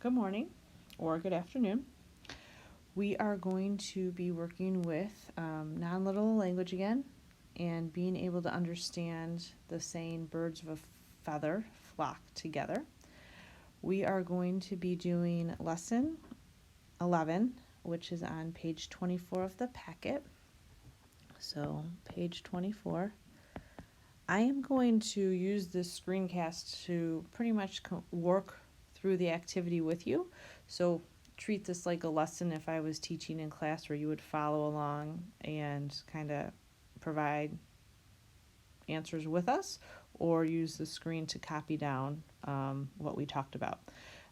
good morning or good afternoon. We are going to be working with non-literal language again and being able to understand the saying birds of a feather flock together. We are going to be doing lesson 11, which is on page 24 of the packet. So page 24. I am going to use this screencast to pretty much work through the activity with you. So treat this like a lesson if I was teaching in class where you would follow along and kind of provide answers with us, or use the screen to copy down what we talked about.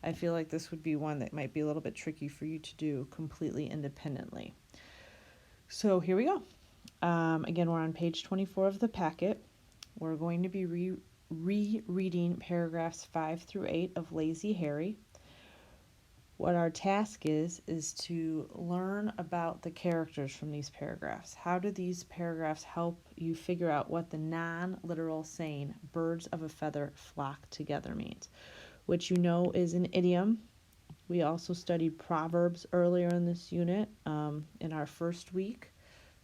I feel like this would be one that might be a little bit tricky for you to do completely independently. So here we go. Again, we're on page 24 of the packet. We're going to be rereading paragraphs 5 through 8 of Lazy Harry. What our task is to learn about the characters from these paragraphs. How do these paragraphs help you figure out what the non-literal saying, birds of a feather flock together, means? Which you know is an idiom. We also studied proverbs earlier in this unit in our first week.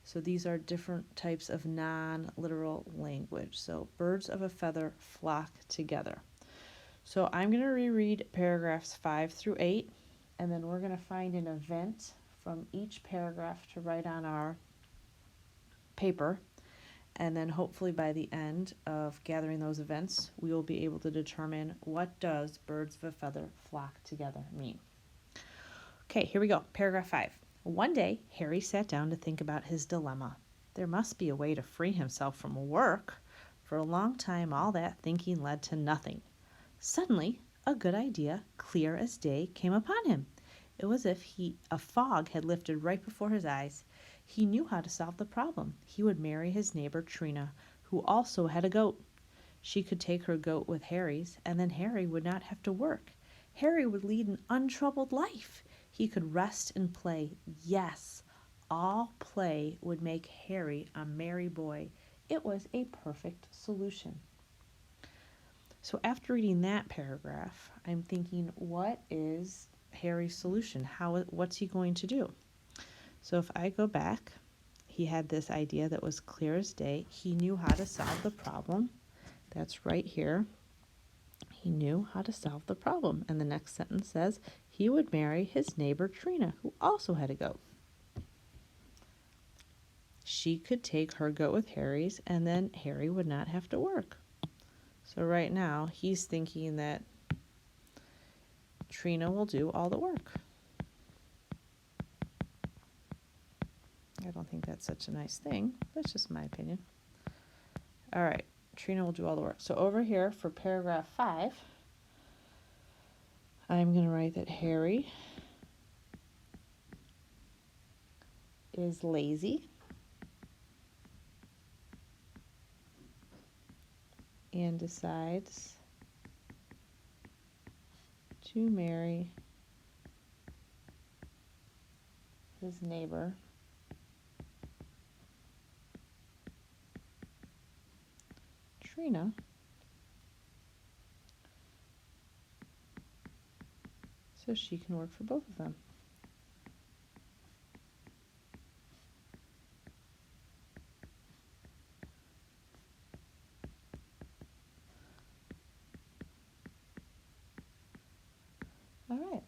So these are different types of non-literal language. So birds of a feather flock together. So I'm going to reread paragraphs 5 through 8, and then we're going to find an event from each paragraph to write on our paper. And then hopefully by the end of gathering those events, we will be able to determine what does birds of a feather flock together mean. Okay, here we go. Paragraph 5. One day, Harry sat down to think about his dilemma. There must be a way to free himself from work. For a long time, all that thinking led to nothing. Suddenly, a good idea, clear as day, came upon him. It was as if a fog had lifted right before his eyes. He knew how to solve the problem. He would marry his neighbor Trina, who also had a goat. She could take her goat with Harry's, and then Harry would not have to work. Harry would lead an untroubled life. He could rest and play. Yes, all play would make Harry a merry boy. It was a perfect solution. So after reading that paragraph, I'm thinking, what is Harry's solution? What's he going to do? So if I go back, he had this idea that was clear as day. He knew how to solve the problem. That's right here. He knew how to solve the problem. And the next sentence says he would marry his neighbor Trina, who also had a goat. She could take her goat with Harry's, and then Harry would not have to work. So right now, he's thinking that Trina will do all the work. I don't think that's such a nice thing. That's just my opinion. All right, Trina will do all the work. So over here for paragraph 5, I'm going to write that Harry is lazy and decides to marry his neighbor Trina so she can work for both of them. All right.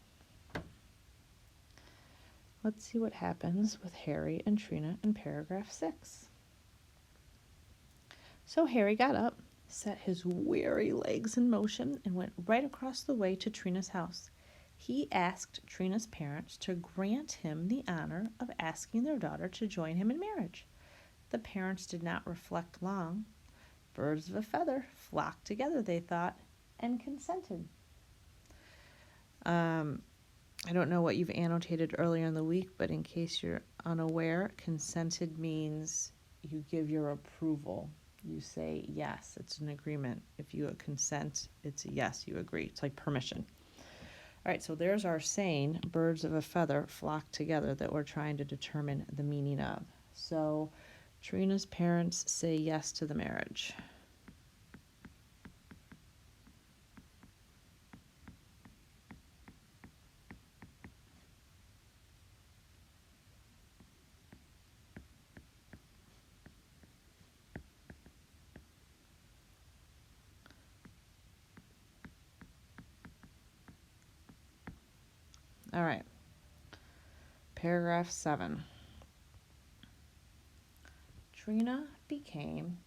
Let's see what happens with Harry and Trina in paragraph 6. So Harry got up, set his weary legs in motion, and went right across the way to Trina's house. He asked Trina's parents to grant him the honor of asking their daughter to join him in marriage. The parents did not reflect long. Birds of a feather flocked together, they thought, and consented. I don't know what you've annotated earlier in the week, but in case you're unaware, consented means you give your approval. You say yes, it's an agreement. If you consent, it's a yes, you agree. It's like permission. All right, so there's our saying, birds of a feather flock together, that we're trying to determine the meaning of. So Trina's parents say yes to the marriage. All right. Paragraph 7. Trina became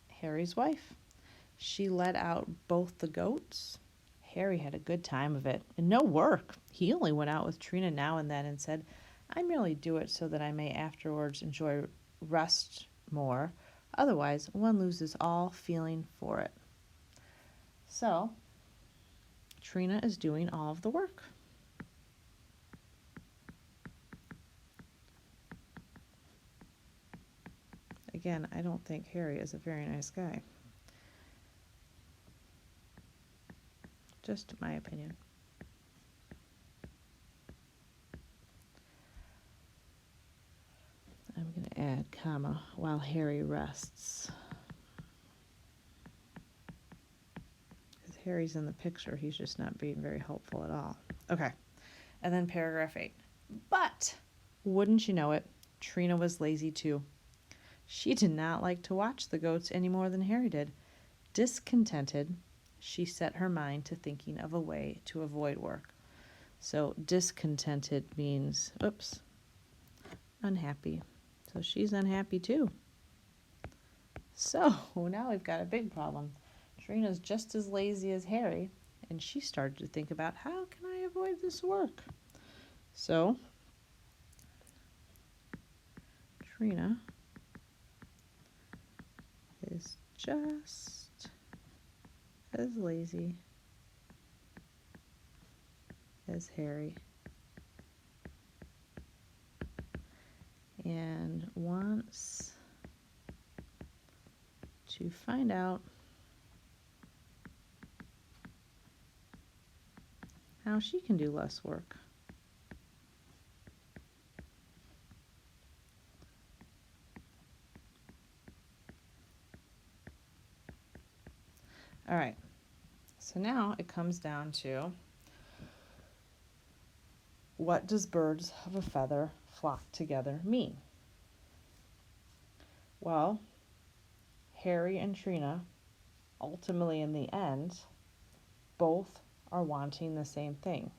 Harry's wife. She let out both the goats. Harry had a good time of it, and no work. He only went out with Trina now and then and said, I merely do it so that I may afterwards enjoy rest more. Otherwise, one loses all feeling for it. So, Trina is doing all of the work. Again, I don't think Harry is a very nice guy. Just my opinion. I'm going to add comma while Harry rests. Because Harry's in the picture, he's just not being very helpful at all. Okay, and then paragraph 8. But, wouldn't you know it, Trina was lazy too. She did not like to watch the goats any more than Harry did. Discontented, she set her mind to thinking of a way to avoid work. So discontented means, unhappy. So she's unhappy too. So now we've got a big problem. Trina's just as lazy as Harry, and she started to think about, how can I avoid this work? So Trina is just as lazy as Harry and wants to find out how she can do less work. All right, so now it comes down to, what does birds of a feather flock together mean? Well, Harry and Trina, ultimately in the end, both are wanting the same thing.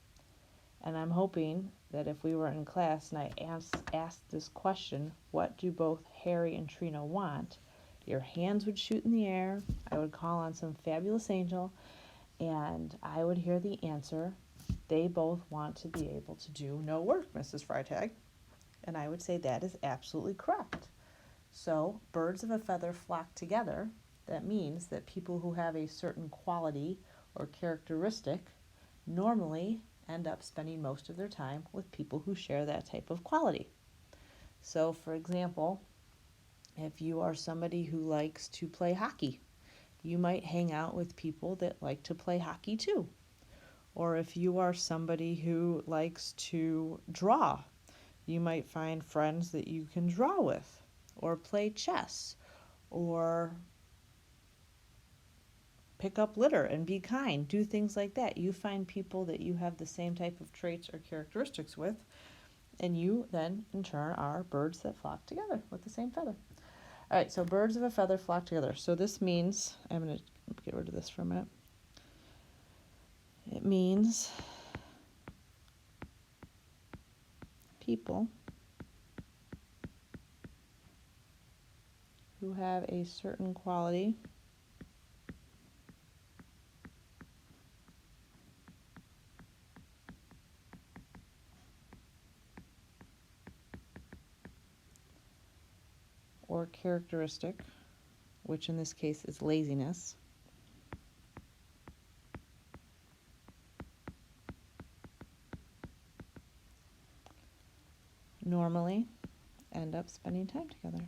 And I'm hoping that if we were in class and I asked this question, what do both Harry and Trina want? Your hands would shoot in the air. I would call on some fabulous angel, and I would hear the answer. They both want to be able to do no work, Mrs. Freitag. And I would say that is absolutely correct. So, birds of a feather flock together. That means that people who have a certain quality or characteristic normally end up spending most of their time with people who share that type of quality. So, for example, if you are somebody who likes to play hockey, you might hang out with people that like to play hockey too. Or if you are somebody who likes to draw, you might find friends that you can draw with, or play chess, or pick up litter and be kind, do things like that. You find people that you have the same type of traits or characteristics with, and you then, in turn, are birds that flock together with the same feather. All right, so birds of a feather flock together. So this means, I'm going to get rid of this for a minute. It means people who have a certain quality or characteristic, which in this case is laziness, normally end up spending time together.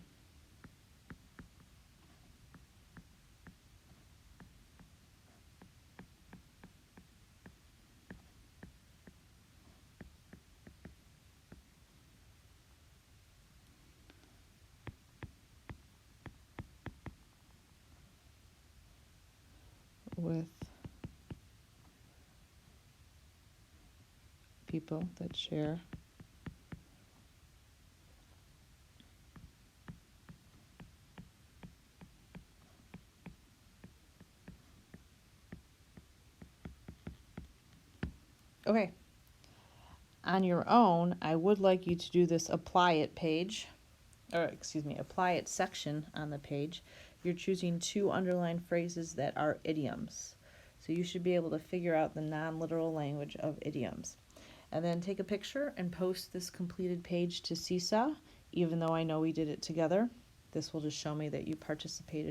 With people that share okay. on your own, I would like you to do this apply it page, apply it section on the page. You're choosing 2 underlined phrases that are idioms. So you should be able to figure out the non-literal language of idioms. And then take a picture and post this completed page to Seesaw, even though I know we did it together. This will just show me that you participated